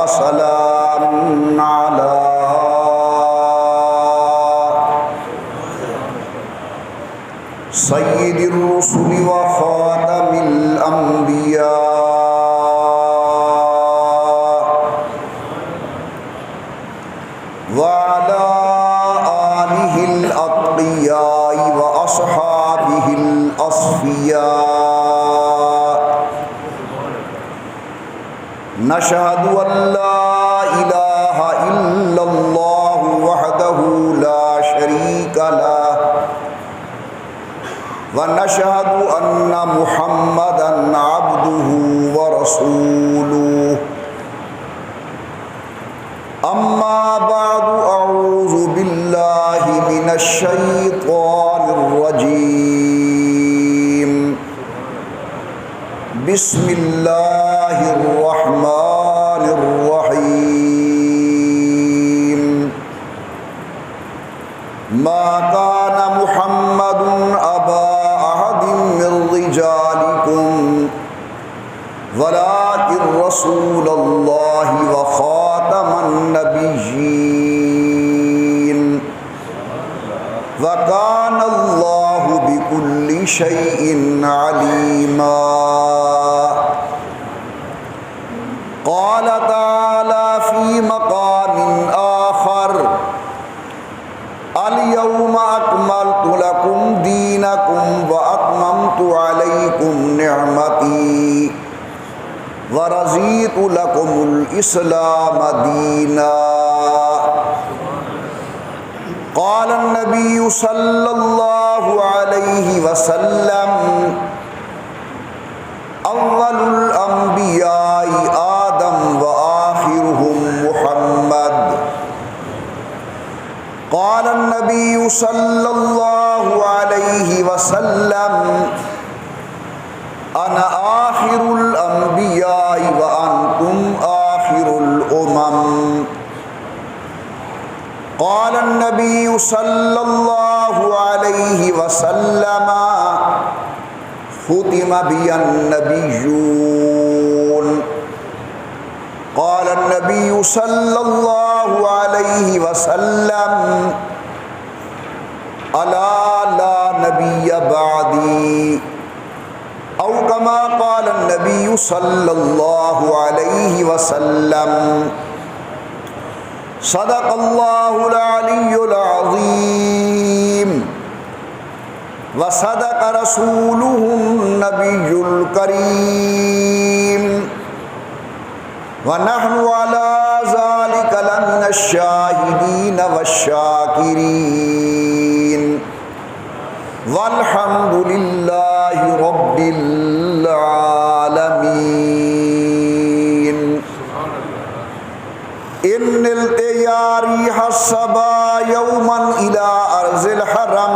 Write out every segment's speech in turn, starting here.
وسلام على سيد الرسل وخاتم الأنبياء وعلى آله الأتقياء وأصحابه الأصفياء. نشهد أن لا إله إلا الله وحده لا شريك له ونشهد أن محمدًا عبده ورسوله. أما بعد، أعوذ بالله من الشيطان الرجيم. بسم الله الرحمن الرحيم. ما كان محمد أبا أحد من رجالكم ولكن رسول الله وخاتم النبيين وكان الله بكل شيء عليما. قال تعالى في مقام آخر: اليوم أكملت لكم دينكم وأتممت عليكم نعمتي ورضيت لكم الإسلام دينا. قال النبي صلى الله عليه وسلم: أول الأنبياء آدم وآخرهم محمد. قال النبي صلى الله عليه وسلم: أنا آخر الأنبياء وأنتم آخر الأمم. قال النبي صلى الله عليه وسلم: ختم بي النبيون. قال النبي صلى الله عليه وسلم: ألا لا نبي بعدي، أو كما قال النبي صلى الله عليه وسلم. صدق الله العلي العظيم وصدق رسوله النبي الكريم ونحن على ذلك لمن الشاهدين والشاكرين والحمد لله رب العالمين. إن التيار حسبا يوما إلى أرض الحرم.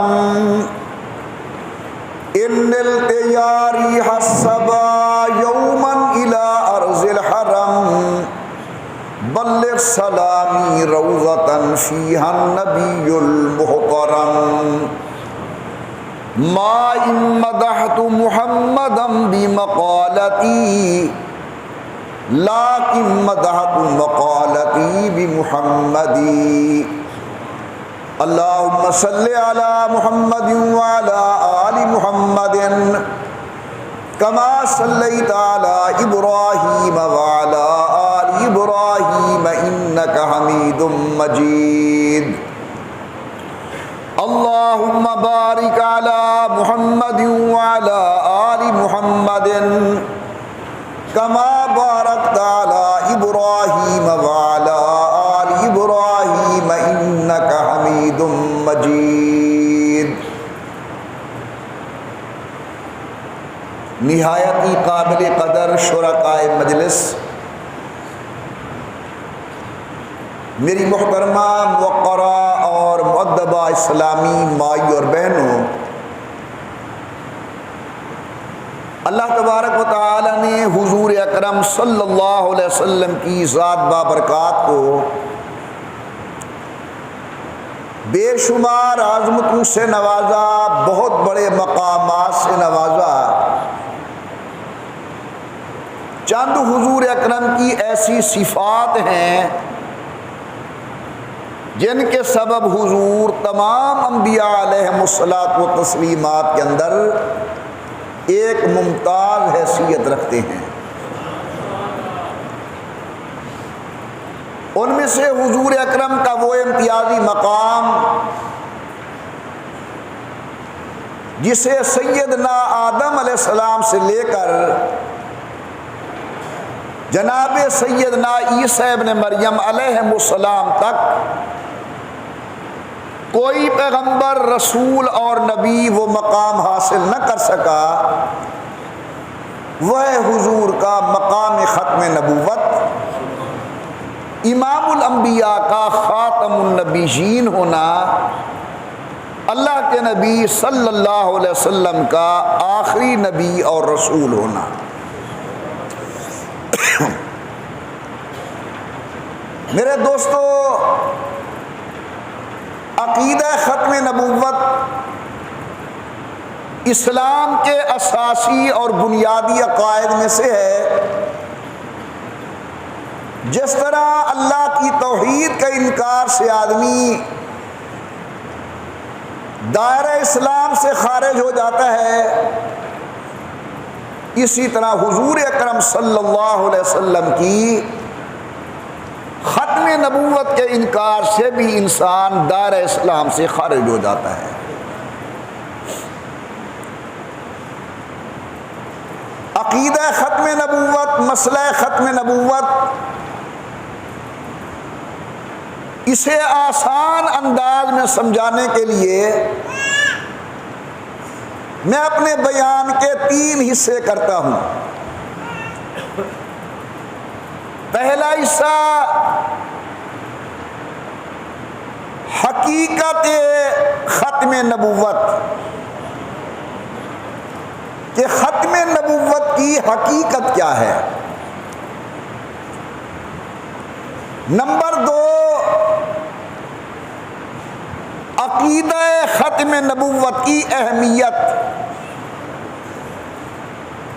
إن التيار حسبا يوما إلى أرض الحرم. بلغ سلامي روضة فيها النبي المحترم. ما إن مدحت محمدا بمقالتي لكن مدحت مقالتي بمحمد. اللهم صل على محمد وعلى آل محمد كما صليت على إبراهيم وعلى آل إبراهيم إنك حميد مجيد. اللهم بارك على محمد وعلى آل محمد كما باركت على إبراهيم وعلى آل إبراهيم إنك حميد مجيد. نہایت ہی قابل قدر شرکائے مجلس، میری محترمہ موقرہ اور مؤدبہ اسلامی مائی اور بہنوں، اللہ تبارک و تعالی نے حضور اکرم صلی اللہ علیہ وسلم کی ذات بابرکات کو بے شمار عظمتوں سے نوازا، بہت بڑے مقامات سے نوازا، چند حضور اکرم کی ایسی صفات ہیں جن کے سبب حضور تمام انبیاء علیہم الصلاۃ و تسلیمات کے اندر ایک ممتاز حیثیت رکھتے ہیں۔ ان میں سے حضور اکرم کا وہ امتیازی مقام جسے سیدنا آدم علیہ السلام سے لے کر جناب سیدنا عیسیٰ ابن مریم علیہ السلام تک کوئی پیغمبر، رسول اور نبی وہ مقام حاصل نہ کر سکا، وہ ہے حضور کا مقام ختم نبوت، امام الانبیاء کا خاتم النبیین ہونا، اللہ کے نبی صلی اللہ علیہ وسلم کا آخری نبی اور رسول ہونا۔ میرے دوستو، عقیدہ ختم نبوت اسلام کے اساسی اور بنیادی عقائد میں سے ہے۔ جس طرح اللہ کی توحید کا انکار سے آدمی دائرہ اسلام سے خارج ہو جاتا ہے، اسی طرح حضور اکرم صلی اللہ علیہ وسلم کی ختم نبوت کے انکار سے بھی انسان دائرہ اسلام سے خارج ہو جاتا ہے۔ عقیدہ ختم نبوت، مسئلہ ختم نبوت، اسے آسان انداز میں سمجھانے کے لیے میں اپنے بیان کے 3 حصے کرتا ہوں۔ پہلا حصہ حقیقت ختم نبوت، کہ ختم نبوت کی حقیقت کیا ہے۔ نمبر 2، عقیدہ ختم نبوت کی اہمیت،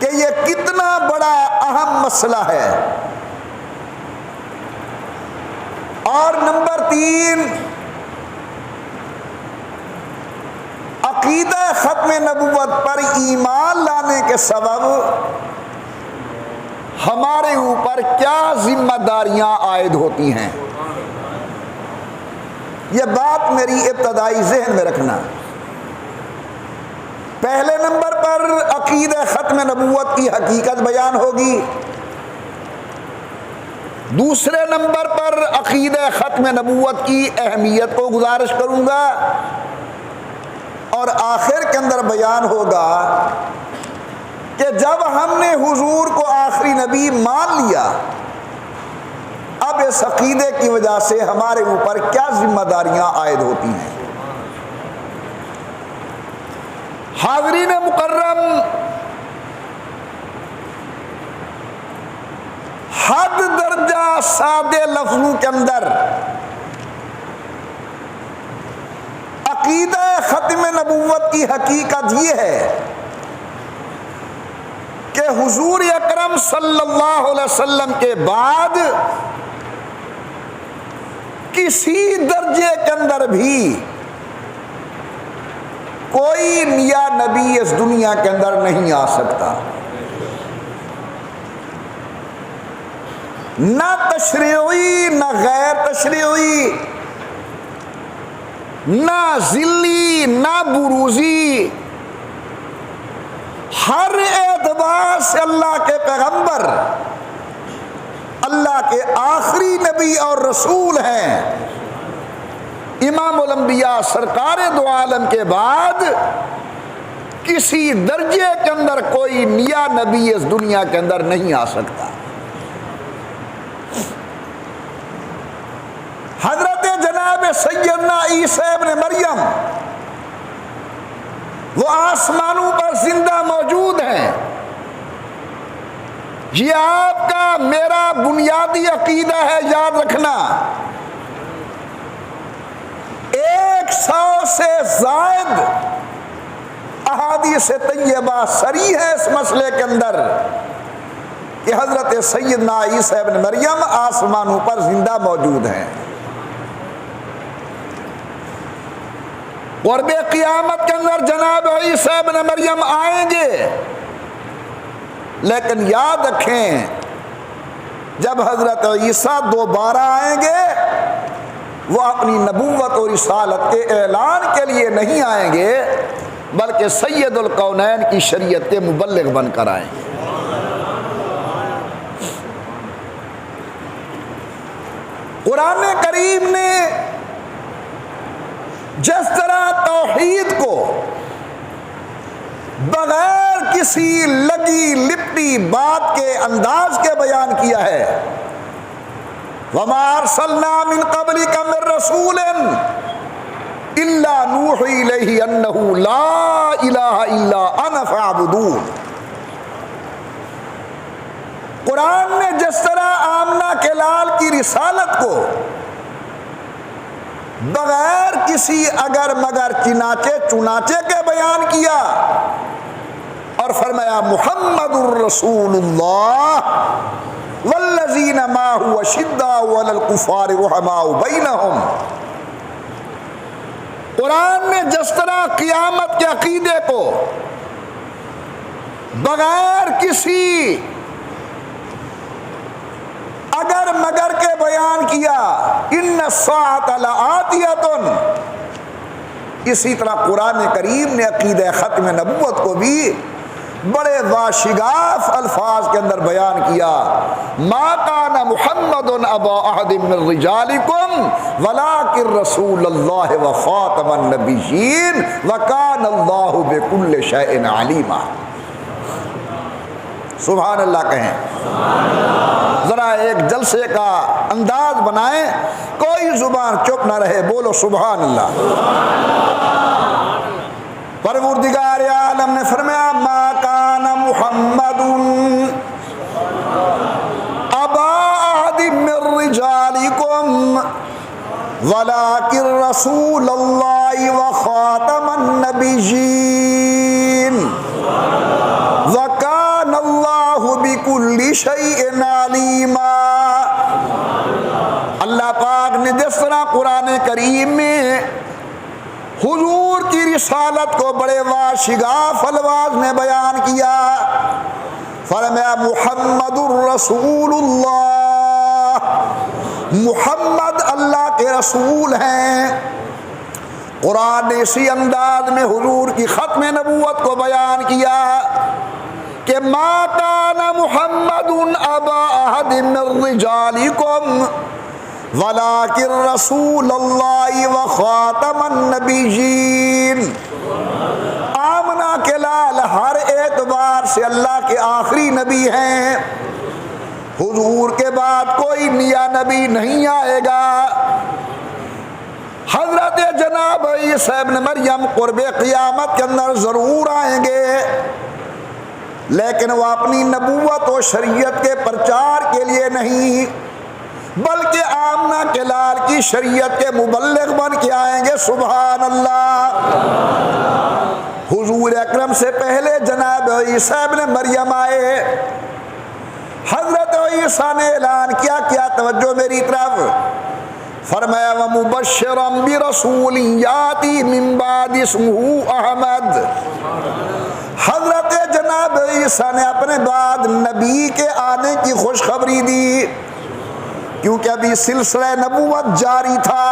کہ یہ کتنا بڑا اہم مسئلہ ہے۔ اور نمبر 3، عقیدہ ختم نبوت پر ایمان لانے کے سبب ہمارے اوپر کیا ذمہ داریاں عائد ہوتی ہیں۔ یہ بات میری ابتدائی ذہن میں رکھنا۔ پہلے نمبر پر عقیدہ ختم نبوت کی حقیقت بیان ہوگی، دوسرے نمبر پر عقیدہ ختم نبوت کی اہمیت کو گزارش کروں گا، اور آخر کے اندر بیان ہوگا کہ جب ہم نے حضور کو آخری نبی مان لیا، اب اس عقیدے کی وجہ سے ہمارے اوپر کیا ذمہ داریاں عائد ہوتی ہیں۔ حاضرین مکرم، حد درجہ سادے لفظوں کے اندر عقیدہ ختم نبوت کی حقیقت یہ ہے کہ حضور اکرم صلی اللہ علیہ وسلم کے بعد کسی درجے کے اندر بھی کوئی نیا نبی اس دنیا کے اندر نہیں آ سکتا، نہ تشریعی نہ غیر تشریعی، نہ ذلی نہ بروزی، ہر اعتبار سے اللہ کے پیغمبر اللہ کے آخری نبی اور رسول ہیں۔ امام الانبیاء سرکار دو عالم کے بعد کسی درجے کے اندر کوئی نیا نبی اس دنیا کے اندر نہیں آ سکتا۔ حضرت جناب سیدنا عیسیٰ ابن مریم وہ آسمانوں پر زندہ موجود ہیں۔ یہ آپ کا میرا بنیادی عقیدہ ہے، یاد رکھنا۔ 100 سے زائد احادیث طیبہ صریح ہے اس مسئلے کے اندر کہ حضرت سیدنا عیسیٰ ابن مریم آسمانوں پر زندہ موجود ہیں. قرب قیامت کے اندر جناب عیسیٰ ابن مریم آئیں گے، لیکن یاد رکھیں جب حضرت عیسیٰ دوبارہ آئیں گے وہ اپنی نبوت اور رسالت کے اعلان کے لیے نہیں آئیں گے، بلکہ سید الکونین کی شریعت کے مبلغ بن کر آئیں گے. قرآن کریم نے جس طرح توحید کو بغیر کسی لگی لپٹی بات کے انداز کے بیان کیا ہے، وَمَا أَرْسَلْنَا مِن قَبْلِكَ مِن رَّسُولٍ إِلَّا نُوحِي إِلَيْهِ أَنَّهُ لَا إِلَٰهَ إِلَّا أَنَا فَاعْبُدُونِ. قرآن نے جس طرح آمنہ کے لال کی رسالت کو بغیر کسی اگر مگر چنانچہ چنانچہ کے بیان کیا اور فرمایا محمد الرسول اللہ والذین معہ اشداء علی الکفار رحماء بینہم. قرآن نے جس طرح قیامت کے عقیدے کو بغیر کسی اگر مگر کے بیان کیا، ان الساعۃ لآتیۃ، اسی طرح قرآن کریم نے عقیدہ ختم نبوت کو بھی بڑے واشگاف الفاظ کے اندر بیان کیا. ما کان محمد ابا احد من رجالکم ولکن رسول اللہ وخاتم النبیین وکان اللہ بکل شیء علیما. سبحان اللہ کہیں. ذرا ایک جلسے کا انداز بنائیں، کوئی زبان چپ نہ رہے، بولو سبحان اللہ. پروردگار عالم نے فرمایا ما کان محمد ابا احد من رجالکم ولکن رسول اللہ وخاتم النبیین وکان اللہ بکل شیء علیما. اللہ پاک نے جس طرح قرآن کریم میں حضور کی رسالت کو بڑے واشگاف الفاظ میں بیان کیا، فرمایا محمد الرسول اللہ، محمد اللہ کے رسول ہیں. قرآن نے اسی انداز میں حضور کی ختم نبوت کو بیان کیا کہ ما کان محمد ابا احد من رجالکم ولکن رسول اللہ وخاتم النبیین. آمنہ کے لال ہر اعتبار سے اللہ کے آخری نبی ہیں، حضور کے بعد کوئی نیا نبی نہیں آئے گا. حضرت جناب عیسیٰ ابن مریم قرب قیامت کے اندر ضرور آئیں گے، لیکن وہ اپنی نبوت و شریعت کے پرچار کے لیے نہیں، بلکہ آمنہ کے لال کی شریعت کے مبلغ بن کے آئیں گے. سبحان اللہ. حضور اکرم سے پہلے جناب عیسیٰ ابن مریم آئے، حضرت عیسیٰ نے اعلان کیا توجہ میری طرف، فرمایا وَمُبَشِّرًا بِرَسُولٍ يَأْتِي مِن بَعْدِهِ اسْمُهُ احمد. حضرت جناب عیسیٰ نے اپنے بعد نبی کے آنے کی خوشخبری دی، کیونکہ ابھی سلسلہ نبوت جاری تھا.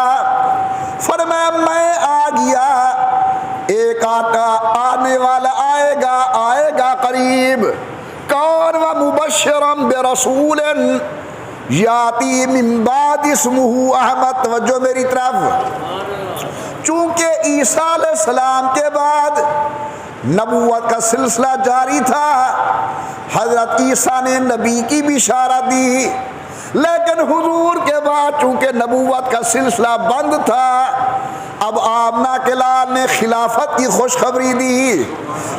فرمایا میں آ گیا، ایک آقا آنے والا آئے گا قریب. کون؟ وَمُبَشِّرًا بِرَسُولٍ یاتی من بعد اسمہ احمد. توجہ میری طرف. چونکہ عیسیٰ علیہ السلام کے بعد نبوت کا سلسلہ جاری تھا، حضرت عیسیٰ نے نبی کی بشارت دی، لیکن حضور کے بعد چونکہ نبوت کا سلسلہ بند تھا، اب آمنہ کے لال نے خلافت کی خوشخبری دی.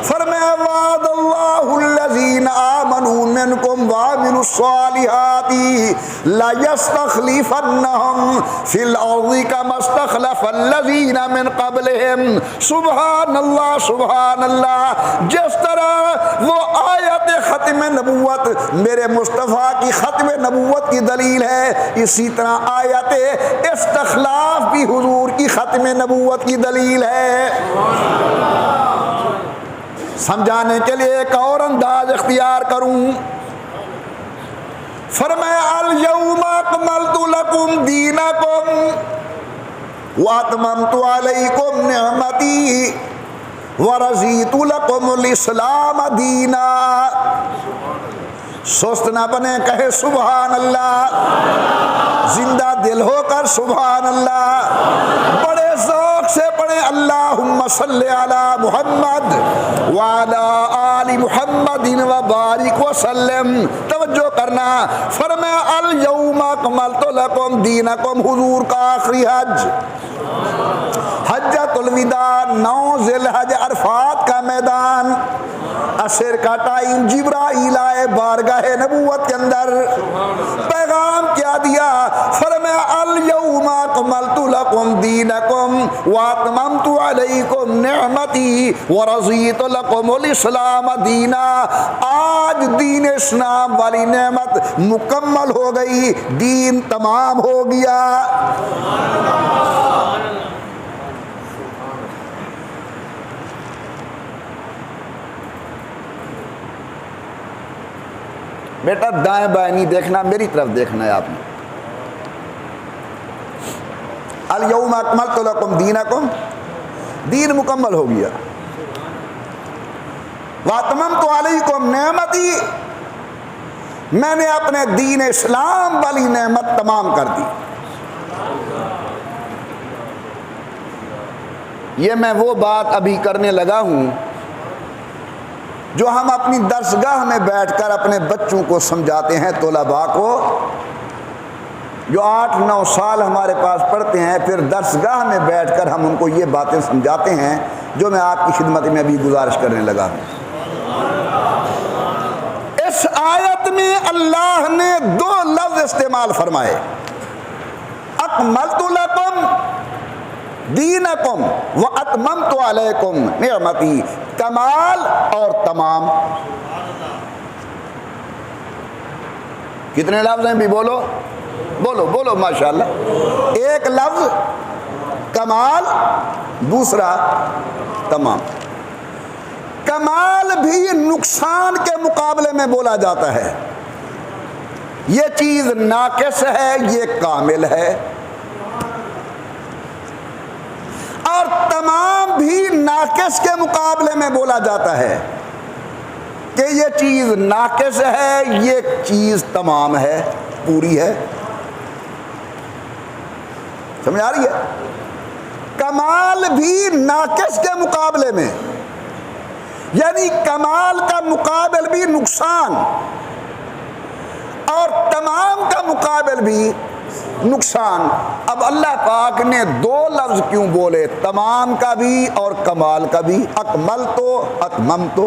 فرمایا وعد اللہ الذین آمنوا منکم وعملوا الصالحات لیستخلفنہم فی الارض کما استخلف الذین من قبلہم. سبحان اللہ سبحان اللہ. جس طرح وہ آیت ختم نبوت میرے مصطفیٰ کی ختم نبوت کی دلیل ہے، اسی طرح آیت استخلاف بھی حضور کی ختم نبوت کی دلیل ہے. سمجھانے کے لیے ایک اور انداز اختیار کروں. فرمایا الیوم اکملت لکم دینکم واتممت علیکم نعمتی ورضیت لکم الاسلام دینا. سست نہ بنے، کہے سبحان اللہ، زندہ دل ہو کر سبحان اللہ، بڑے ذوق سے پڑھیں اللہم صلی علی محمد وعلی آل محمد وبارک وسلم. توجہ کرنا. فرمایا الیوم اکملت لکم دینکم، حضور کا آخری حج، حجۃ الوداع، 9 ذی الحج، عرفات کا میدان، عصر کا ٹائم، جبرائیل آئے بارگاہ نبوت کے اندر. پیغام کیا دیا؟ فرمایا الیوم اکملت لکم دینکم واتممت علیکم نعمتی ورضیت لکم الاسلام دینا. آج دین اسلام والی نعمت مکمل ہو گئی، دین تمام ہو گیا. بیٹا دائیں بائیں نہیں دیکھنا، میری طرف دیکھنا ہے آپ نے. الیوم اکملت لکم دینکم، دین مکمل ہو گیا. واتممت علیکم نعمتی، میں نے اپنے دین اسلام والی نعمت تمام کر دی. یہ میں وہ بات ابھی کرنے لگا ہوں جو ہم اپنی درسگاہ میں بیٹھ کر اپنے بچوں کو سمجھاتے ہیں، طلباء کو جو 8-9 سال ہمارے پاس پڑھتے ہیں. پھر درسگاہ میں بیٹھ کر ہم ان کو یہ باتیں سمجھاتے ہیں جو میں آپ کی خدمت میں ابھی گزارش کرنے لگا ہوں. اس آیت میں اللہ نے 2 لفظ استعمال فرمائے، اکملت لکم دینکم واتممت علیکم نعمتی، کمال اور تمام. کتنے لفظ ہیں بھی؟ بولو بولو بولو ماشاءاللہ. ایک لفظ کمال، دوسرا تمام. کمال بھی نقصان کے مقابلے میں بولا جاتا ہے. یہ چیز ناقص ہے، یہ کامل ہے. اور تمام بھی ناقص کے مقابلے میں بولا جاتا ہے کہ یہ چیز ناقص ہے، یہ چیز تمام ہے، پوری ہے. سمجھ آ رہی ہے؟ کمال بھی ناقص کے مقابلے میں، یعنی کمال کا مقابل بھی نقصان اور تمام کا مقابل بھی نقصان. اب اللہ پاک نے 2 لفظ کیوں بولے، تمام کا بھی اور کمال کا بھی؟ اکملت اتممت.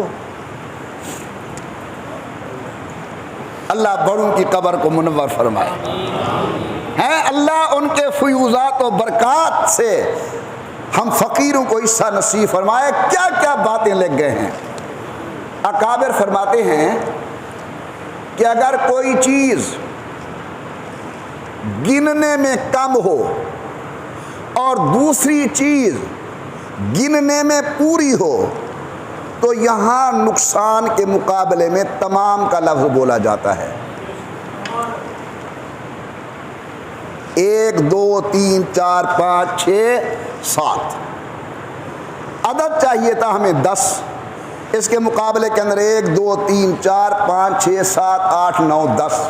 اللہ بڑوں کی قبر کو منور فرمائے. ہیں اللہ ان کے فیوزات و برکات سے ہم فقیروں کو حصہ نصیب فرمائے. کیا کیا باتیں لگ گئے ہیں. اکابر فرماتے ہیں کہ اگر کوئی چیز گننے میں کم ہو اور دوسری چیز گننے میں پوری ہو تو یہاں نقصان کے مقابلے میں تمام کا لفظ بولا جاتا ہے. 1 2 3 4 5 6 7 عدد چاہیے تھا ہمیں 10. اس کے مقابلے کے اندر 1 2 3 4 5 6 7 8 9 10.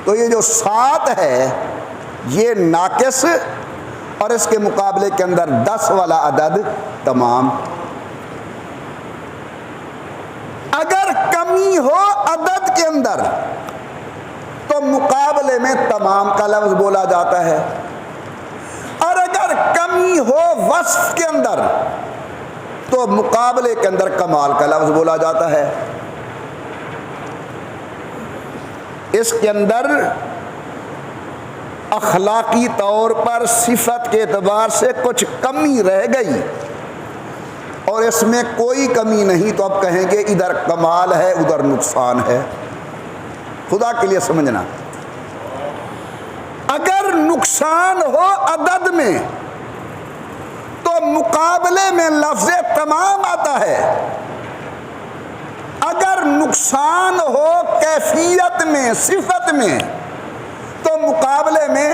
تو یہ جو 7 ہے یہ ناقص اور اس کے مقابلے کے اندر 10 والا عدد تمام. اگر کمی ہو عدد کے اندر تو مقابلے میں تمام کا لفظ بولا جاتا ہے، اور اگر کمی ہو وصف کے اندر تو مقابلے کے اندر کمال کا لفظ بولا جاتا ہے. اس کے اندر اخلاقی طور پر صفت کے اعتبار سے کچھ کمی رہ گئی اور اس میں کوئی کمی نہیں، تو اب کہیں گے ادھر کمال ہے ادھر نقصان ہے. خدا کے لیے سمجھنا، اگر نقصان ہو عدد میں تو مقابلے میں لفظ تمام آتا ہے، اگر نقصان ہو کیفیت میں صفت میں تو مقابلے میں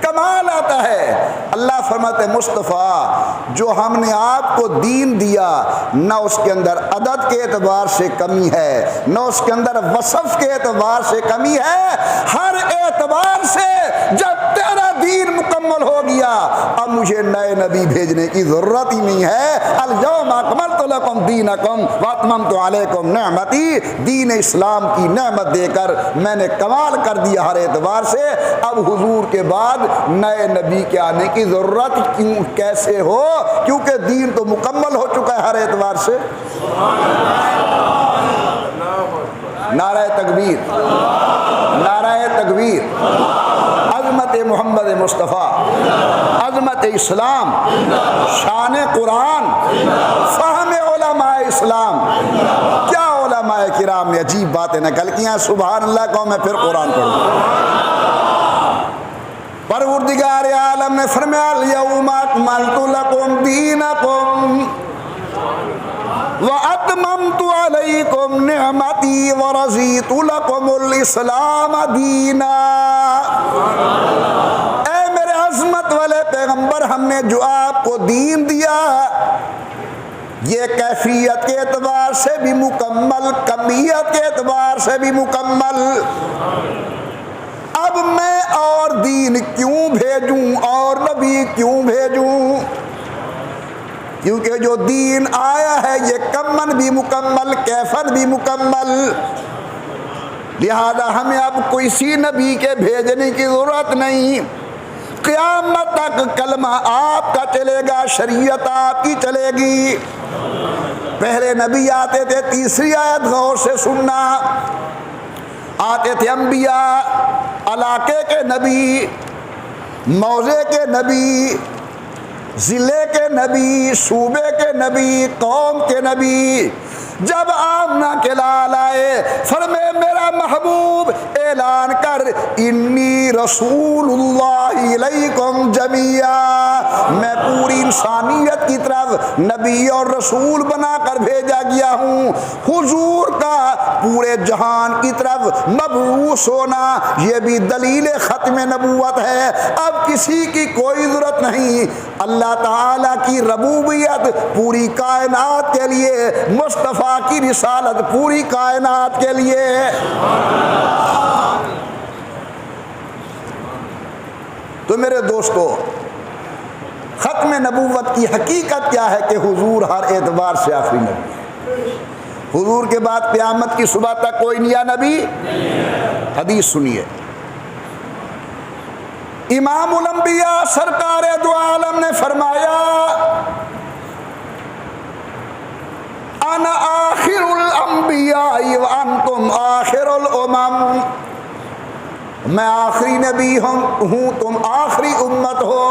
کمال آتا ہے. اللہ فرماتے مصطفیٰ جو ہم نے آپ کو دین دیا نہ اس کے اندر عدد کے اعتبار سے کمی ہے نہ اس کے اندر وصف کے اعتبار سے کمی ہے، ہر اعتبار سے جب تیرا دین مکمل ہو گیا اب مجھے نئے نبی بھیجنے کی ضرورت ہی نہیں ہے. الیوم اکملت لکم دینکم واتممت علیکم نعمتی، دین اسلام کی نعمت دے کر میں نے کمال کر دیا ہر اعتبار سے. اب حضور کے بعد نئے نبی کے آنے کی ضرورت کیوں کیسے ہو؟ کیونکہ دین تو مکمل ہو چکا ہے ہر اعتبار سے. نعرہ تکبیر، نعرہ تکبیر. عظمت محمد مصطفیٰ، عظمت اسلام، شان قرآن، فہم علماء اسلام. کیا علماء کرام نے عجیب باتیں نقل کی ہیں. سبحان اللہ کہوں میں پھر قرآن پڑھوں. پروردگار عالم نے فرمایا الیوم اکملت لکم دینکم واتممت علیکم نعمتی ورضیت لکم الاسلام دینا. اے میرے عظمت والے پیغمبر، ہم نے جو آپ کو دین دیا یہ کیفیت کے اعتبار سے بھی مکمل، کمیت کے اعتبار سے بھی مکمل. اب میں اور دین کیوں بھیجوں اور نبی کیوں بھیجوں؟ کیونکہ جو دین آیا ہے یہ کمن بھی مکمل، کیفن بھی مکمل. لہذا ہمیں اب کسی نبی کے بھیجنے کی ضرورت نہیں. قیامت تک کلمہ آپ کا چلے گا، شریعت آپ کی چلے گی. پہلے نبی آتے تھے، تیسری آیت غور سے سننا، آتے تھے انبیاء، علاقے کے نبی، موضع کے نبی، ضلع کے نبی، صوبے کے نبی، قوم کے نبی. جب آمنہ کے لال آئے فرمائے میرا محبوب اعلان کر انی رسول اللہ علیکم جمیعا، میں پوری انسانیت کی طرف نبی اور رسول بنا کر بھیجا گیا ہوں. حضور کا پورے جہان کی طرف مبعوث ہونا یہ بھی دلیل ختم نبوت ہے. اب کسی کی کوئی ضرورت نہیں. اللہ تعالیٰ کی ربوبیت پوری کائنات کے لیے، مصطفیٰ کی رسالت پوری کائنات کے لیے. تو میرے دوستو، ختم نبوت کی حقیقت کیا ہے کہ حضور ہر اعتبار سے آخری نبی ہے. حضور کے بعد قیامت کی صبح تک کوئی نیا نبی. حدیث سنیے، امام الانبیاء سرکار دو عالم نے فرمایا انا آخر الانبیاء وانتم آخر الامم، میں آخری نبی ہوں تم آخری امت ہو.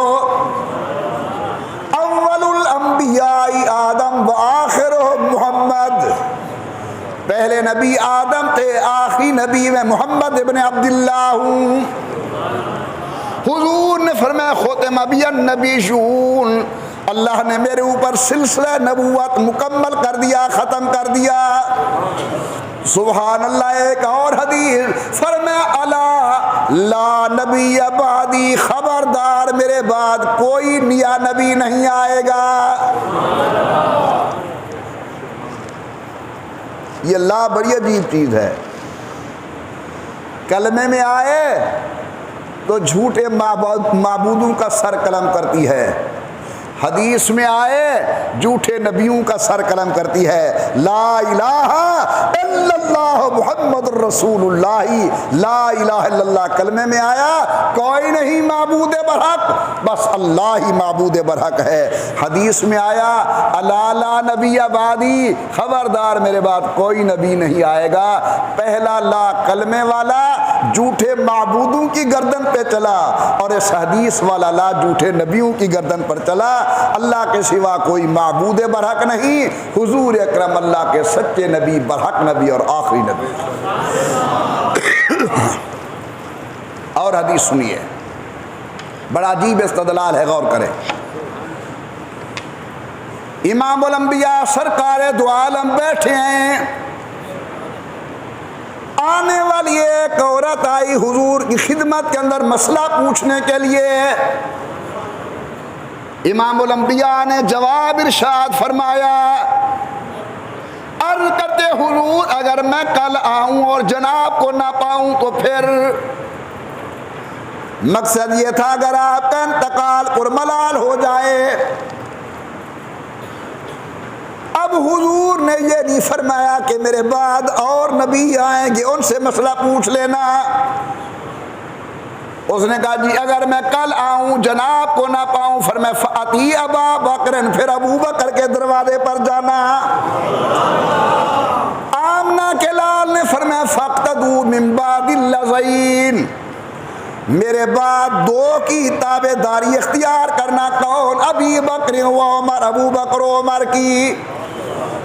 اول الانبیاء آدم وآخرهم محمد، پہلے نبی آدم تھے، آخری نبی میں محمد ابن عبداللہ ہوں. حضور نے فرمایا ختم بی النبیون، اللہ نے میرے اوپر سلسلہ نبوت مکمل کر دیا، ختم کر دیا. سبحان اللہ. ایک اور حدیث فرمایا الا لا نبی بعدی، خبردار میرے بعد کوئی نیا نبی نہیں آئے گا. یہ لا بڑی عجیب چیز ہے. کلمے میں آئے تو جھوٹے معبودوں کا سر قلم کرتی ہے، حدیث میں آئے جھوٹے نبیوں کا سر قلم کرتی ہے، لا الہ الا اللہ محمد الرسول اللہ، لا الہ الا اللہ کلمے میں آیا کوئی نہیں معبود برحق، بس اللہ ہی معبود برحق ہے۔ حدیث میں آیا الا لا نبی بعدی، خبردار میرے بعد کوئی نبی نہیں آئے گا۔ پہلا لا کلمے والا جھوٹے معبودوں کی گردن پہ چلا، اور اس حدیث والا لا جھوٹے نبیوں کی گردن پر چلا۔ اللہ کے سوا کوئی معبود برحق نہیں، حضور اکرم اللہ کے سچے نبی، برحق نبی اور آخری نبی۔ اور حدیث سنیے، بڑا عجیب استدلال ہے، غور کریں۔ امام الانبیاء سرکار دو عالم بیٹھے ہیں، آنے والی ایک عورت آئی حضور کی خدمت کے اندر مسئلہ پوچھنے کے لیے۔ امام الانبیاء نے جواب ارشاد فرمایا، عرض کرتے حضور اگر میں کل آؤں اور جناب کو نہ پاؤں تو پھر؟ مقصد یہ تھا اگر آپ کا انتقال پرملال ہو جائے۔ اب حضور نے یہ نہیں فرمایا کہ میرے بعد اور نبی آئیں گے ان سے مسئلہ پوچھ لینا۔ اس نے کہا جی اگر میں کل آؤں جناب کو نہ پاؤں، فرمایا فاتی ابا بکر، پھر ابو بکر کے دروازے پر جانا۔ آمنہ کے لال نے فرمایا فاقتدوا من بعد اللذین، میرے بعد دو کی تابع داری اختیار کرنا، کون؟ ابی بکر و عمر، ابو بکر و عمر کی۔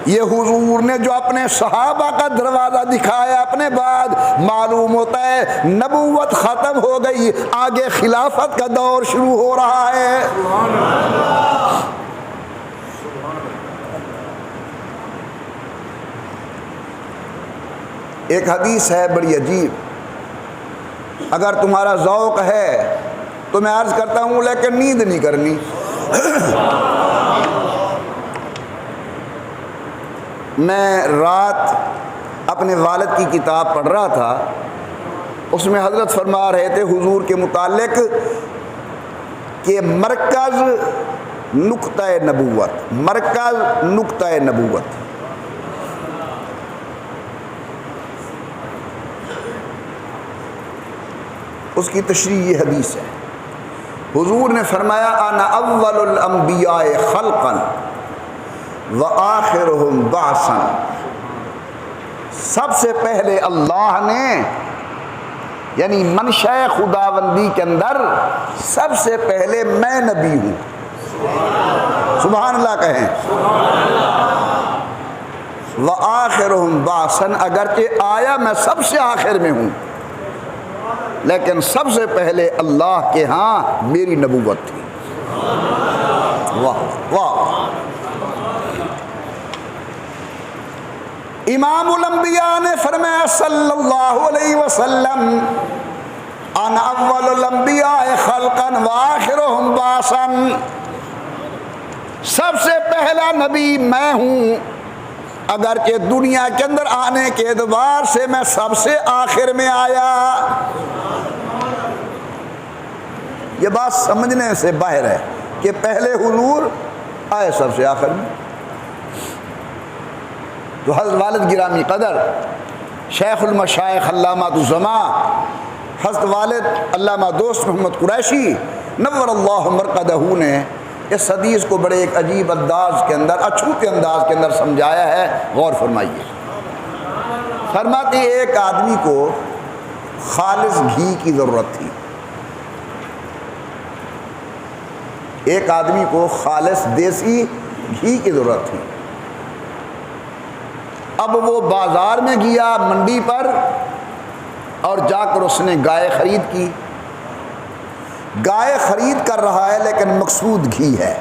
یہ حضور نے جو اپنے صحابہ کا دروازہ دکھایا اپنے بعد، معلوم ہوتا ہے نبوت ختم ہو گئی، آگے خلافت کا دور شروع ہو رہا ہے۔ ایک حدیث ہے بڑی عجیب، اگر تمہارا ذوق ہے تو میں عرض کرتا ہوں لیکن نیند نہیں کرنی۔ میں رات اپنے والد کی کتاب پڑھ رہا تھا، اس میں حضرت فرما رہے تھے حضور کے متعلق کہ مرکز نقطہ نبوت، مرکز نقطہ نبوت۔ اس کی تشریح یہ حدیث ہے، حضور نے فرمایا انا اول الانبیاء خلقا وآخرهم بعثا، سب سے پہلے اللہ نے یعنی منشأ خداوندی کے اندر سب سے پہلے میں نبی ہوں۔ سبحان اللہ کہیں۔ وآخرهم بعثا، اگرچہ آیا میں سب سے آخر میں ہوں لیکن سب سے پہلے اللہ کے ہاں میری نبوت تھی۔ واہ واہ۔ امام الانبیاء نے فرمایا صلی اللہ علیہ وسلم انا اول الانبیاء خلقا وآخرهم بعثا، سب سے پہلا نبی میں ہوں، اگرچہ دنیا کے اندر آنے کے اعتبار سے میں سب سے آخر میں آیا۔ یہ بات سمجھنے سے باہر ہے کہ پہلے حضور آئے سب سے آخر میں۔ تو حضرت والد گرامی قدر شیخ المشائخ علامہ الزمان حضرت والد علامہ دوست محمد قریشی نور اللہ مرقدہ نے اس حدیث کو بڑے ایک عجیب انداز کے اندر، اچھوتے انداز کے اندر سمجھایا ہے، غور فرمائیے۔ فرماتے ایک آدمی کو خالص گھی کی ضرورت تھی، ایک آدمی کو خالص دیسی گھی کی ضرورت تھی۔ اب وہ بازار میں گیا، منڈی پر، اور جا کر اس نے گائے خرید کی۔ گائے خرید کر رہا ہے لیکن مقصود گھی ہے۔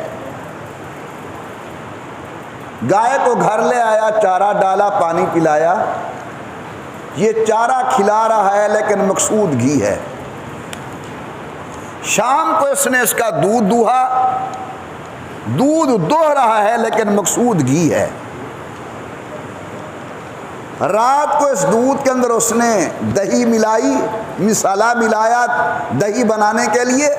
گائے کو گھر لے آیا، چارہ ڈالا، پانی پلایا، یہ چارہ کھلا رہا ہے لیکن مقصود گھی ہے۔ شام کو اس نے اس کا دودھ دوہا، دودھ دوہ رہا ہے لیکن مقصود گھی ہے۔ رات کو اس دودھ کے اندر اس نے دہی ملائی، مسالہ ملایا دہی بنانے کے لیے،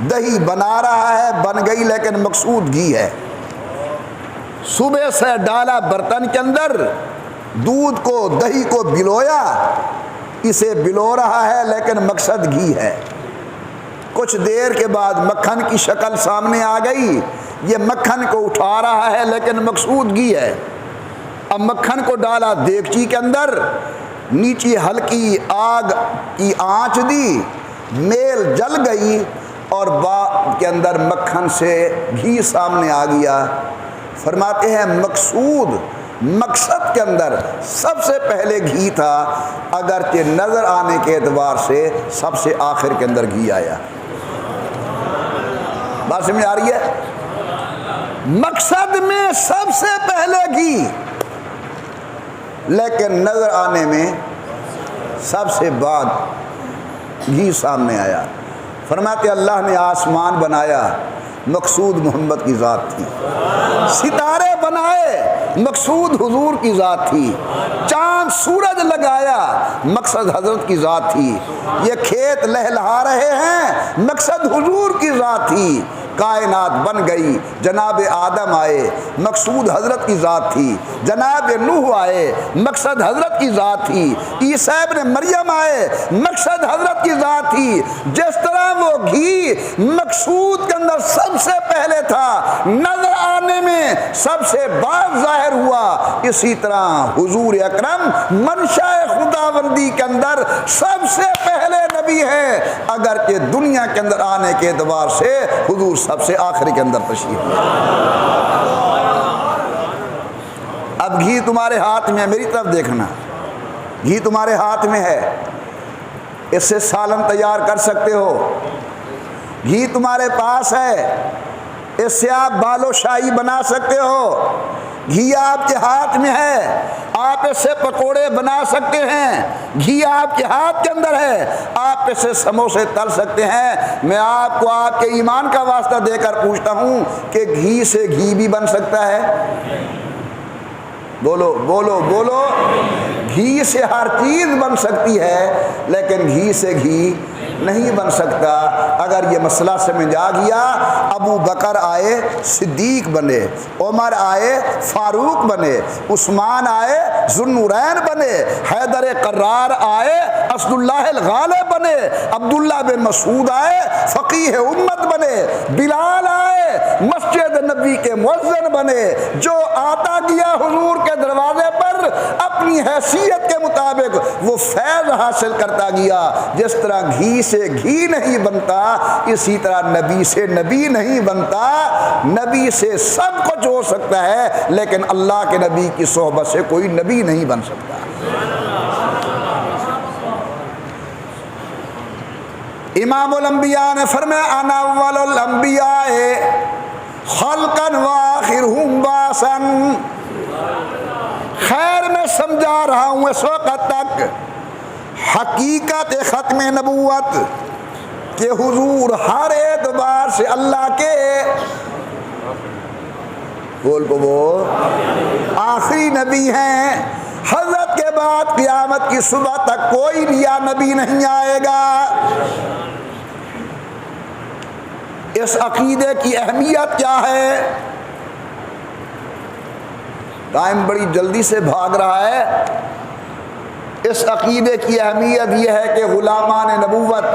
دہی بنا رہا ہے، بن گئی لیکن مقصود گھی ہے۔ صبح سے ڈالا برتن کے اندر، دودھ کو دہی کو بلویا، اسے بلو رہا ہے لیکن مقصد گھی ہے۔ کچھ دیر کے بعد مکھن کی شکل سامنے آ گئی، یہ مکھن کو اٹھا رہا ہے لیکن مقصود گھی ہے۔ اب مکھن کو ڈالا دیگچی کے اندر، نیچے ہلکی آگ کی آنچ دی، میل جل گئی اور باغ کے اندر مکھن سے گھی سامنے آ گیا۔ فرماتے ہیں مقصد کے اندر سب سے پہلے گھی تھا، اگرچہ نظر آنے کے اعتبار سے سب سے آخر کے اندر گھی آیا۔ بات سمجھ آ رہی ہے؟ مقصد میں سب سے پہلے گھی، لیکن نظر آنے میں سب سے بعد گھی سامنے آیا۔ فرماتے اللہ نے آسمان بنایا، مقصود محمد کی ذات تھی۔ ستارے بنائے، مقصود حضور کی ذات تھی۔ چاند سورج لگایا، مقصد حضرت کی ذات تھی۔ یہ کھیت لہلہا رہے ہیں، مقصد حضور کی ذات تھی۔ کائنات بن گئی، جناب آدم آئے، مقصود حضرت کی ذات تھی۔ جناب نوح آئے، مقصد حضرت کی ذات تھی۔ عیسیٰ ابن مریم آئے، مقصد حضرت کی ذات تھی۔ جس طرح وہ گھی مقصود کے اندر سب سے پہلے تھا، نظر آنے میں سب سے بعد ظاہر ہوا، اسی طرح حضور اکرم منشاء خداوندی کے اندر سب سے پہلے نبی ہے، اگرچہ دنیا کے اندر آنے کے اعتبار سے حضور سب سے آخری کے اندر تشریف ہے۔ اب گھی تمہارے ہاتھ میں ہے، میری طرف دیکھنا، گھی تمہارے ہاتھ میں ہے، اس سے سالن تیار کر سکتے ہو۔ گھی تمہارے پاس ہے، اس سے آپ بالو شاہی بنا سکتے ہو۔ گھی آپ کے ہاتھ میں ہے، آپ اس سے پکوڑے بنا سکتے ہیں۔ گھی آپ کے ہاتھ کے اندر ہے، آپ اس سے سموسے تل سکتے ہیں۔ میں آپ کو آپ کے ایمان کا واسطہ دے کر پوچھتا ہوں کہ گھی سے گھی بھی بن سکتا ہے؟ بولو بولو بولو۔ گھی سے ہر چیز بن سکتی ہے، لیکن گھی سے گھی نہیں بن سکتا۔ اگر یہ مسئلہ سمجھ آ گیا، ابو بکر آئے صدیق بنے، عمر آئے فاروق بنے، عثمان آئے ذوالنورین بنے، حیدر قرار آئے اسد اللہ الغالب بنے، عبداللہ بن مسعود آئے فقیہ امت بنے، بلال آئے مسجد نبی کے مؤذن بنے۔ جو آتا گیا حضور کے دروازے پر اپنی حیثیت کے مطابق وہ فیض حاصل کرتا گیا۔ جس طرح گھی سے گھی نہیں بنتا، اسی طرح نبی سے نبی نہیں بنتا۔ نبی سے سب کچھ ہو سکتا ہے، لیکن اللہ کے نبی کی صحبت سے کوئی نبی نہیں بن سکتا۔ امام الانبیاء نے فرمایا انا اول الانبیاء خلقا وآخرهم بعثا۔ خیر میں سمجھا رہا ہوں اس وقت تک حقیقت ختم نبوت کہ حضور ہر اعتبار سے اللہ کے بول آخری نبی ہیں۔ حضرت کے بعد قیامت کی صبح تک کوئی نیا نبی نہیں آئے گا۔ اس عقیدے کی اہمیت کیا ہے؟ ٹائم بڑی جلدی سے بھاگ رہا ہے۔ اس عقیدے کی اہمیت یہ ہے کہ غلامان نبوت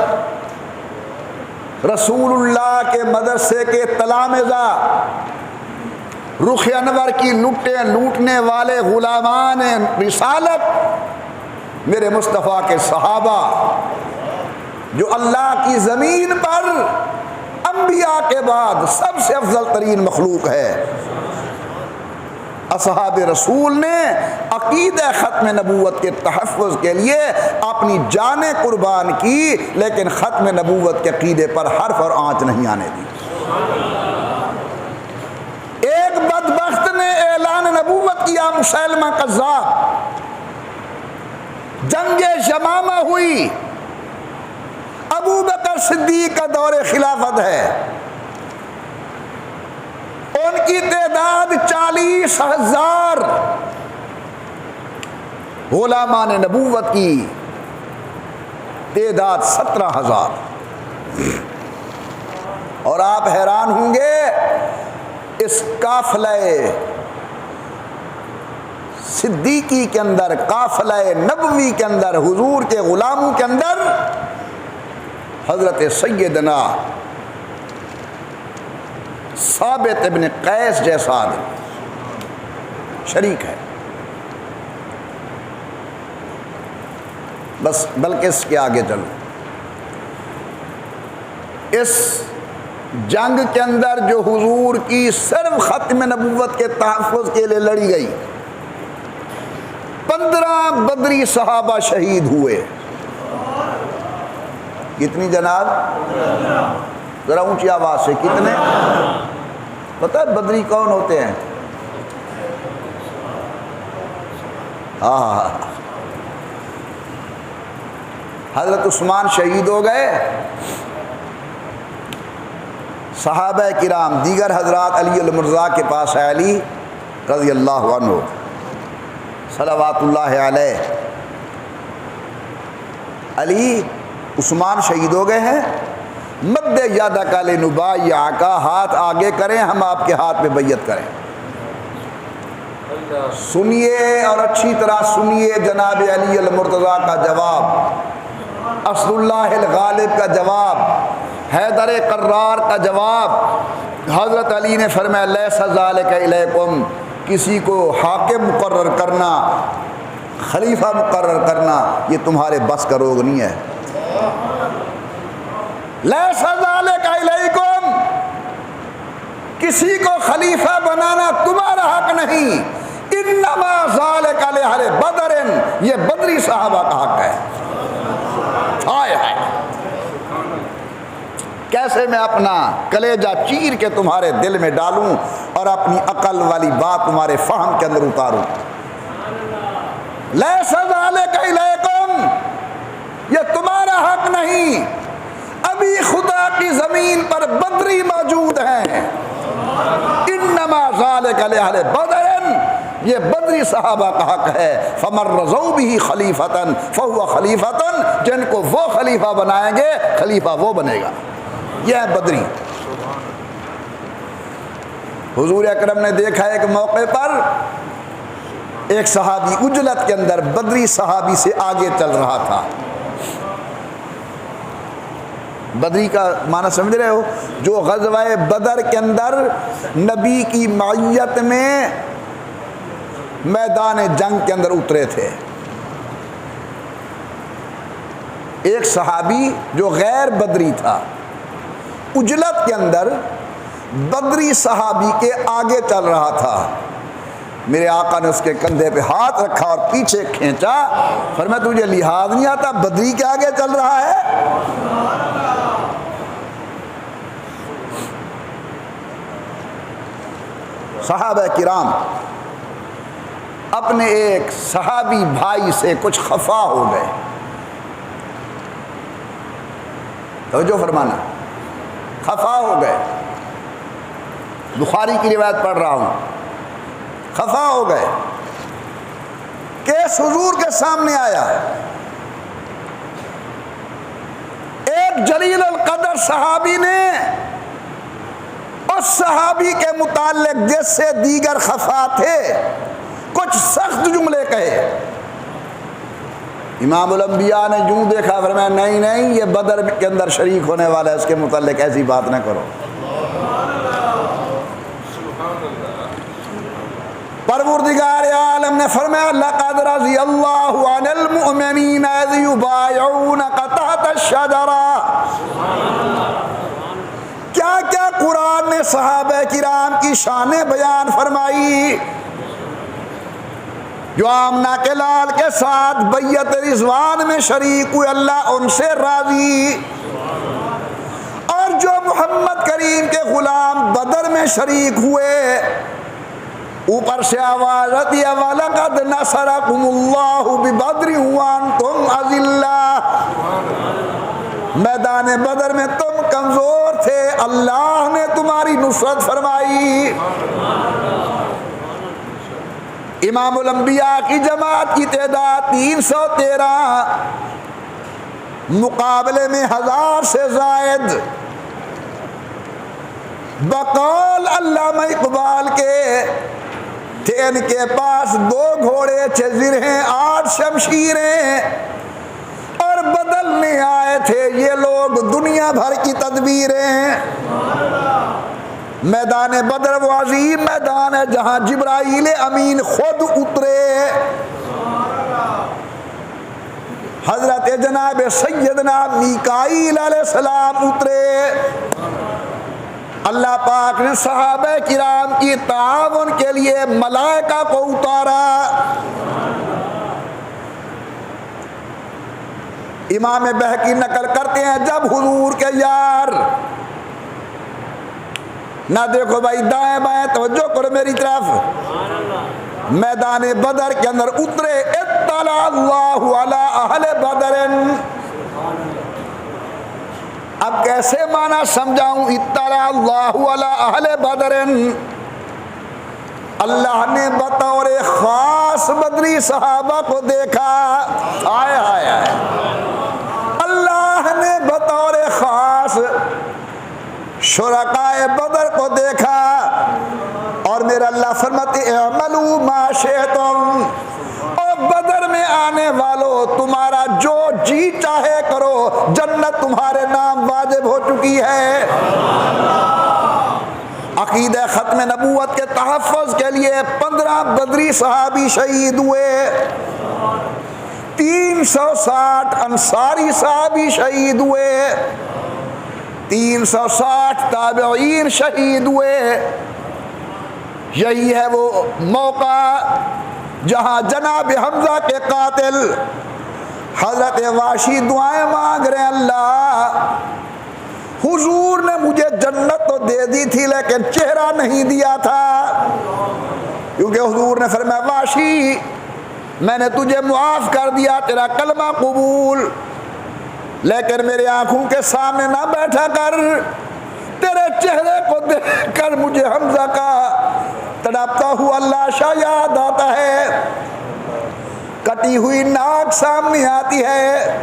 رسول اللہ کے مدرسے کے تلامذہ، رخ انور کی لوٹنے والے غلامان رسالت، میرے مصطفیٰ کے صحابہ، جو اللہ کی زمین پر انبیاء کے بعد سب سے افضل ترین مخلوق ہے، اصحاب رسول نے عقیدہ ختم نبوت کے تحفظ کے لیے اپنی جانیں قربان کی، لیکن ختم نبوت کے عقیدے پر حرف اور آنچ نہیں آنے دی۔ ایک بدبخت نے اعلان نبوت کیا، مسیلمہ کذاب، جنگ یمامہ ہوئی، ابو بکر صدیق کا دور خلافت ہے، ان کی تعداد 40,000، غلامان نبوت کی تعداد 17,000۔ اور آپ حیران ہوں گے اس قافلہ صدیقی کے اندر، قافلہ نبوی کے اندر، حضور کے غلاموں کے اندر حضرت سیدنا ثابت ابن قیس جیسا آدمی شریک ہے. بس بلکہ اس کے آگے چلو. اس جنگ کے اندر جو حضور کی صرف ختم نبوت کے تحفظ کے لیے لڑی گئی، 15 بدری صحابہ شہید ہوئے. کتنی جناب؟ ذرا اونچی آواز سے، کتنے؟ پتہ ہے بدری کون ہوتے ہیں؟ ہاں، حضرت عثمان شہید ہو گئے. صحابہ کرام دیگر حضرات علی المرضا کے پاس ہے، علی رضی اللہ عنہ صلوات اللہ علیہ. علی عثمان شہید ہو گئے ہیں، مد یدک لنبایعک، ہاتھ آگے کریں ہم آپ کے ہاتھ پہ بیعت کریں. سنیے اور اچھی طرح سنیے جناب علی المرتضیٰ کا جواب، اسد اللہ الغالب کا جواب، حیدر قرار کا جواب. حضرت علی نے فرمایا لیس ذالک الیکم، کسی کو حاکم مقرر کرنا، خلیفہ مقرر کرنا یہ تمہارے بس کا روگ نہیں ہے. لیس ذالک الیکم، کسی کو خلیفہ بنانا تمہارا حق نہیں. انما ذالک لأہل بدر، یہ بدری صحابہ کا حق ہے. ہائے ہائے، کیسے میں اپنا کلیجہ چیر کے تمہارے دل میں ڈالوں اور اپنی عقل والی بات تمہارے فہم کے اندر اتاروں. لیس ذالک الیکم، یہ تمہارا حق نہیں. ابھی خدا کی زمین پر بدری موجود ہیں. انما ذالک لأہل بدر، یہ بدری صحابہ کا حق ہے. فمن رضوا به خلیفۃ فهو خلیفۃ، جن کو وہ خلیفہ بنائیں گے خلیفہ وہ بنے گا. یہ ہے بدری. حضور اکرم نے دیکھا ایک موقع پر ایک صحابی عجلت کے اندر بدری صحابی سے آگے چل رہا تھا. بدری کا معنی سمجھ رہے ہو؟ جو غزوہ بدر کے اندر نبی کی معیت میں میدان جنگ کے اندر اترے تھے. ایک صحابی جو غیر بدری تھا عجلت کے اندر بدری صحابی کے آگے چل رہا تھا. میرے آقا نے اس کے کندھے پہ ہاتھ رکھا اور پیچھے کھینچا، فرمایا تجھے لحاظ نہیں آتا بدری کے آگے چل رہا ہے؟ صحابہ کرام اپنے ایک صحابی بھائی سے کچھ خفا ہو گئے. توجہ فرمانا، خفا ہو گئے. بخاری کی روایت پڑھ رہا ہوں. خفا ہو گئے. کیس حضور کے سامنے آیا. ایک جلیل القدر صحابی نے اس صحابی کے متعلق جس سے دیگر خفا تھے کچھ سخت جملے کہے. امام الانبیاء نے یوں دیکھا، فرمایا نہیں نہیں، یہ بدر کے اندر شریک ہونے والا ہے، اس کے متعلق ایسی بات نہ کرو. پروردگار عالم نے فرمایا لقد رضی اللہ عن المؤمنین اذ یبایعونک تحت الشجرہ. کیا کیا قرآن نے صحابہ کرام کی شانیں بیان فرمائی. جو آمنہ کے لال کے ساتھ بیعت رضوان میں شریک ہوئے اللہ ان سے راضی، اور جو محمد کریم کے غلام بدر میں شریک ہوئے اوپر سے آواز آتی ہے وَلَقَدْ نَصَرَكُمُ اللَّهُ بِبَدْرٍ وَأَنْتُمْ أَذِلَّةٌ، میدان بدر میں تم کمزور تھے، اللہ نے تمہاری نصرت فرمائی. امام الانبیاء کی جماعت کی تعداد 313، مقابلے میں 1000 سے زائد. بقول علامہ اقبال کے تھے ان کے پاس 2 گھوڑے 6 زرہیں 8 شمشیریں اور بدلنے آئے تھے یہ لوگ دنیا بھر کی تدبیریں. میدان بدر وہ عظیم میدان ہے جہاں جبرائیل امین خود اترے. حضرت جناب سیدنا میکائیل علیہ السلام اترے. اللہ پاک نے صحابہ کرام کی تعاون کے لیے ملائکہ کو اتارا. امام بہقی نقل کرتے ہیں جب حضور کے یار نہ دیکھو بھائی دائیں بائیں توجہ کرو میری طرف, میدان بدر کے اندر اترے. اطلع اللہ علی اہل بدر. اب کیسے معنی سمجھاؤں اطلع اللہ علی اہل بدر. اللہ نے بطور خاص بدری صحابہ کو دیکھا. آئے آئے آئے. اللہ نے بطور خاص شرکائے بدر کو دیکھا اور میرا اللہ فرماتے اعملوا ما شئتم. اور بدر میں آنے والو تمہارا جو جی چاہے کرو, جنت تمہارے نام واجب ہو چکی ہے. عقیدہ ختم نبوت کے تحفظ کے لیے 15 بدری صحابی شہید ہوئے, 360 انصاری صحابی شہید ہوئے, 360 تابعین شہید ہوئے. یہی ہے وہ موقع جہاں جناب حمزہ کے قاتل حضرت واشی دعائیں مانگ رہے ہیں, اللہ حضور نے مجھے جنت تو دے دی تھی لیکن چہرہ نہیں دیا تھا, کیونکہ حضور نے فرمایا واشی میں نے تجھے معاف کر دیا, تیرا کلمہ قبول, لیکن میرے آنکھوں کے سامنے نہ بیٹھا کر. تیرے چہرے کو دیکھ کر مجھے حمزہ کا تڑپتا ہوا لاشا یاد آتا ہے, کٹی ہوئی ناک سامنے آتی ہے,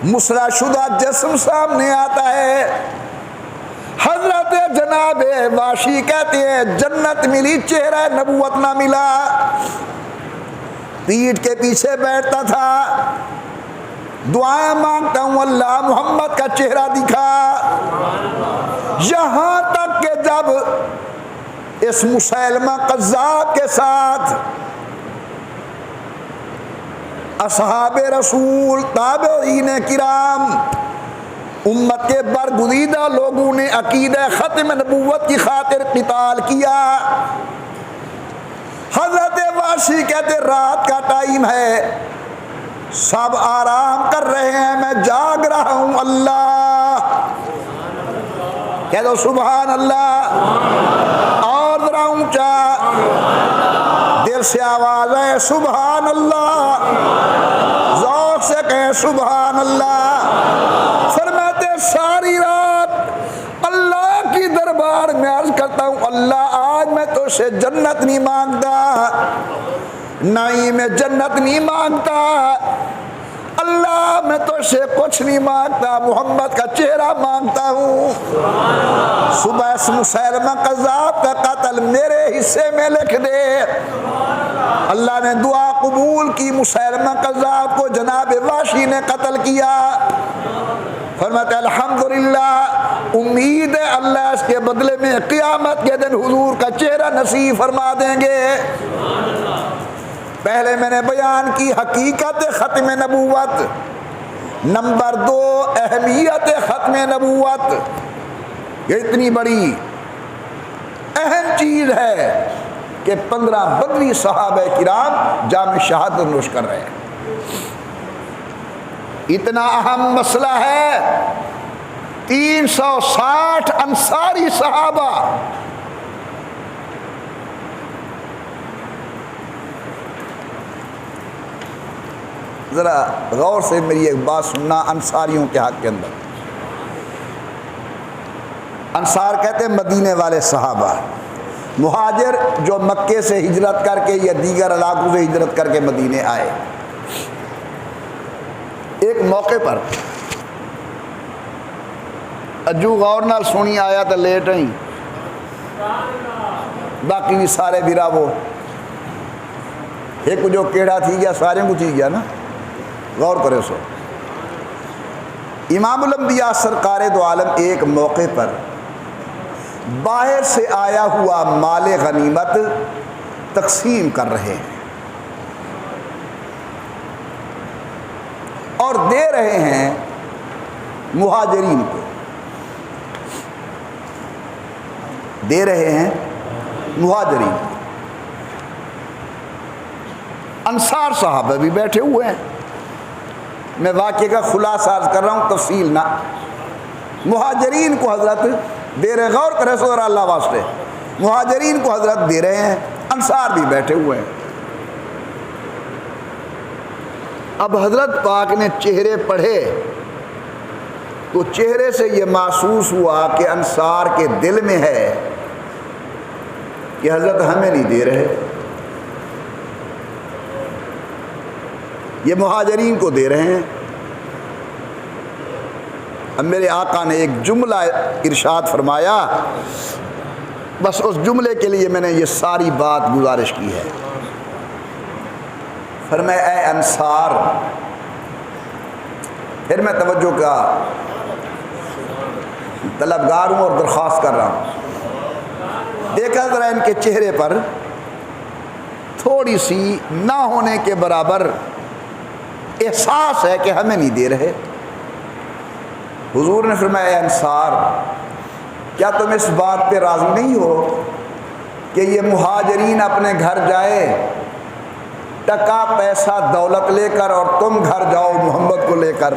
مسرا شدہ جسم سامنے آتا ہے. حضرت جناب واشی کہتے ہیں جنت ملی چہرہ نبوت نہ ملا. پیٹھ کے پیچھے بیٹھتا تھا, دعائیں مانگتا ہوں اللہ محمد کا چہرہ دکھا. یہاں تک کہ جب اس مسیلمہ قذاب کے ساتھ اصحاب رسول تابعین کرام امت کے برگزیدہ لوگوں نے عقیدہ ختم نبوت کی خاطر قتال کیا. حضرت واشی کہتے رات کا ٹائم ہے, سب آرام کر رہے ہیں, میں جاگ رہا ہوں. اللہ کہہ دو سبحان اللہ, اور ذرا اونچا دل سے آواز ہے سبحان اللہ, ذوق سے کہیں سبحان اللہ. فرماتے ساری رات اللہ کی دربار میں عرض کرتا ہوں اللہ آج میں تو سے جنت نہیں مانگتا, نعیم جنت نہیں مانگتا, اللہ میں تو سے کچھ نہیں مانگتا, محمد کا چہرہ مانگتا ہوں. صبح اس مسیلمہ قذاب کا قتل میرے حصے میں لکھ دے. اللہ نے دعا قبول کی, مسیلمہ قذاب کو جناب واشی نے قتل کیا. فرماتے الحمدللہ, امید ہے اللہ اس کے بدلے میں قیامت کے دن حضور کا چہرہ نصیب فرما دیں گے. پہلے میں نے بیان کی حقیقت ختم نبوت, نمبر 2 اہمیت ختم نبوت. یہ اتنی بڑی اہم چیز ہے کہ 15 بدری صحابہ کرام جام شہادت نوش کر رہے ہیں. اتنا اہم مسئلہ ہے, 360 انصاری صحابہ ذرا غور سے میری ایک بات سننا انصاریوں کے حق کے اندر. انصار کہتے ہیں مدینے والے صحابہ, مہاجر جو مکے سے ہجرت کر کے یا دیگر علاقوں سے ہجرت کر کے مدینے آئے. ایک موقع پر اجو غور نال سنی آیا تو لیٹ ہی باقی بھی سارے برا وہ ایک جو کیڑا تھی گیا سارے کو تھی گیا نا، غور کرے سو۔ امام الانبیاء سرکار دو عالم ایک موقع پر باہر سے آیا ہوا مال غنیمت تقسیم کر رہے ہیں اور دے رہے ہیں مہاجرین کو، دے رہے ہیں مہاجرین کو۔ انصار صحابہ بھی بیٹھے ہوئے ہیں، میں واقعے کا خلاصہ عرض کر رہا ہوں، تفصیل نہ۔ مہاجرین کو حضرت دے رہے، غور کرے سو ذرا اللہ واسطے، مہاجرین کو حضرت دے رہے ہیں، انصار بھی بیٹھے ہوئے ہیں۔ اب حضرت پاک نے چہرے پڑھے تو چہرے سے یہ محسوس ہوا کہ انصار کے دل میں ہے کہ حضرت ہمیں نہیں دے رہے، یہ مہاجرین کو دے رہے ہیں۔ اب میرے آقا نے ایک جملہ ارشاد فرمایا، بس اس جملے کے لیے میں نے یہ ساری بات گزارش کی ہے۔ فرمایا اے انصار، پھر میں توجہ کا طلبگار ہوں اور درخواست کر رہا ہوں، دیکھا ذرا ان کے چہرے پر تھوڑی سی نہ ہونے کے برابر احساس ہے کہ ہمیں نہیں دے رہے۔ حضور نے فرمایا اے انصار، کیا تم اس بات پہ راضی نہیں ہو کہ یہ مہاجرین اپنے گھر جائے ٹکا پیسہ دولت لے کر اور تم گھر جاؤ محمد کو لے کر؟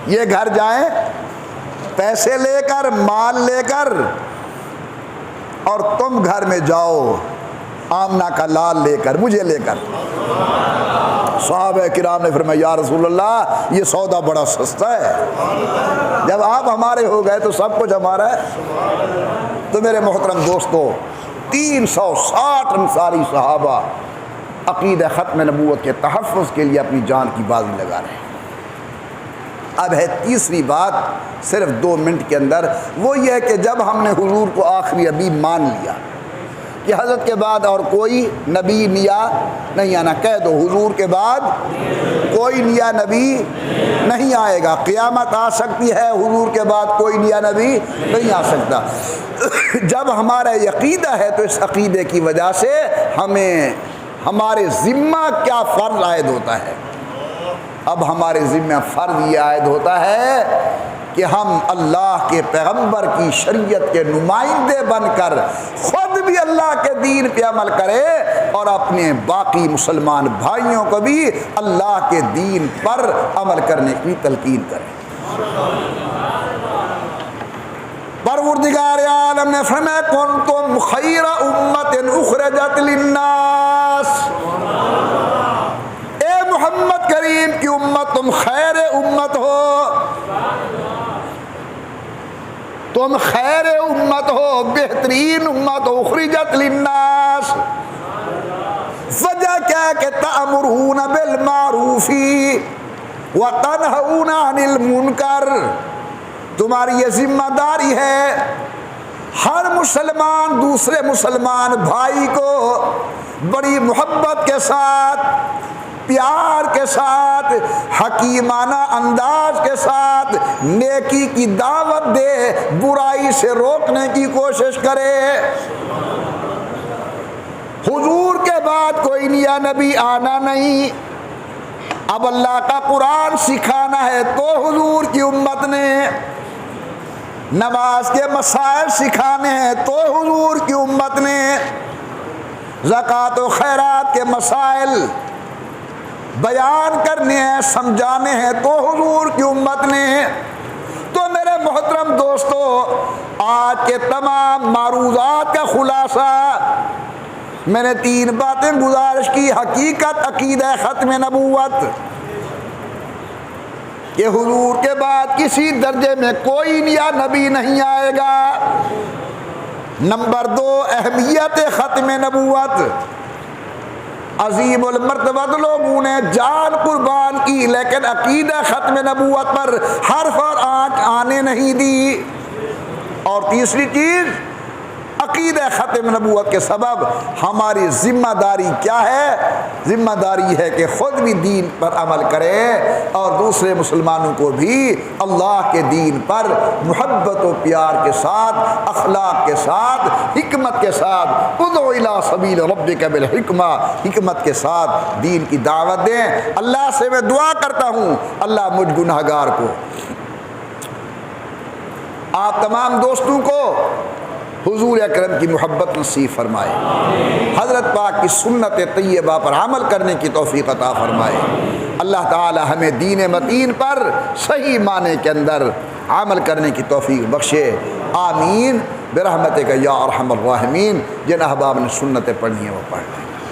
یہ گھر جائیں پیسے لے کر، مال لے کر، اور تم گھر میں جاؤ آمنہ کا لال لے کر، مجھے لے کر۔ صحابہ کرام نے فرمایا یا رسول اللہ، یہ سودا بڑا سستا ہے، جب آپ ہمارے ہو گئے تو سب کچھ ہمارا ہے۔ تو میرے محترم دوستو، 360 انصاری صحابہ عقیدہ ختم نبوت کے تحفظ کے لیے اپنی جان کی بازی لگا رہے ہیں۔ اب ہے تیسری بات، صرف 2 منٹ کے اندر، وہ یہ ہے کہ جب ہم نے حضور کو آخری نبی مان لیا کہ حضرت کے بعد اور کوئی نبی نیا نہیں آنا، کہہ دو حضور کے بعد کوئی نیا نبی نہیں آئے گا، قیامت آ سکتی ہے، حضور کے بعد کوئی نیا نبی نہیں آ سکتا۔ جب ہمارا یہ عقیدہ ہے تو اس عقیدے کی وجہ سے ہمیں ہمارے ذمہ کیا فرض عائد ہوتا ہے؟ اب ہمارے ذمہ فرض یہ عائد ہوتا ہے کہ ہم اللہ کے پیغمبر کی شریعت کے نمائندے بن کر خود بھی اللہ کے دین پہ عمل کرے اور اپنے باقی مسلمان بھائیوں کو بھی اللہ کے دین پر عمل کرنے کی تلقین کرے۔ پروردگار عالم نے فرمایا کنتم خیر امت اخرجت للناس، اے محمد کریم کی امت تم خیر امت ہو، تم خیر امت ہو، بہترین امت ہو، اخرجت للناس۔ وجہ کیا کہ تأمرون بالمعروف وتنہون عن المنکر، تمہاری یہ ذمہ داری ہے ہر مسلمان دوسرے مسلمان بھائی کو بڑی محبت کے ساتھ، پیار کے ساتھ، حکیمانہ انداز کے ساتھ نیکی کی دعوت دے، برائی سے روکنے کی کوشش کرے۔ حضور کے بعد کوئی نیا نبی آنا نہیں، اب اللہ کا قرآن سکھانا ہے تو حضور کی امت نے، نماز کے مسائل سکھانے ہیں تو حضور کی امت نے، زکوٰۃ و خیرات کے مسائل بیان کرنے ہیں، سمجھانے ہیں تو حضور کی امت نے۔ تو میرے محترم دوستو، آج کے تمام معروضات کا خلاصہ میں نے 3 باتیں گزارش کی۔ حقیقت عقیدہ ختم نبوت کہ حضور کے بعد کسی درجے میں کوئی نیا نبی نہیں آئے گا۔ نمبر 2 اہمیت ختم نبوت، عظیم المرتبت لوگوں نے جان قربان کی، لیکن عقیدہ ختم نبوت پر حرف اور آنچ آنے نہیں دی۔ اور تیسری چیز، عقیدہ ختم نبوت کے سبب ہماری ذمہ داری کیا ہے؟ ذمہ داری ہے کہ خود بھی دین پر عمل کرے اور دوسرے مسلمانوں کو بھی اللہ کے دین پر محبت و پیار کے ساتھ، اخلاق کے ساتھ، حکمت کے ساتھ، ادعو الی سبیل ربک بالحکمہ، حکمت کے ساتھ دین کی دعوت دیں۔ اللہ سے میں دعا کرتا ہوں اللہ مجھ گنہگار کو، آپ تمام دوستوں کو حضور اکرم کی محبت نصیب فرمائے، حضرت پاک کی سنت طیبہ پر عمل کرنے کی توفیق عطا فرمائے۔ اللہ تعالی ہمیں دین متین پر صحیح معنی کے اندر عمل کرنے کی توفیق بخشے، آمین برحمتک یا ارحم الراحمین۔ جن احباب نے سنتیں پڑھی ہیں وہ پڑھ لیں۔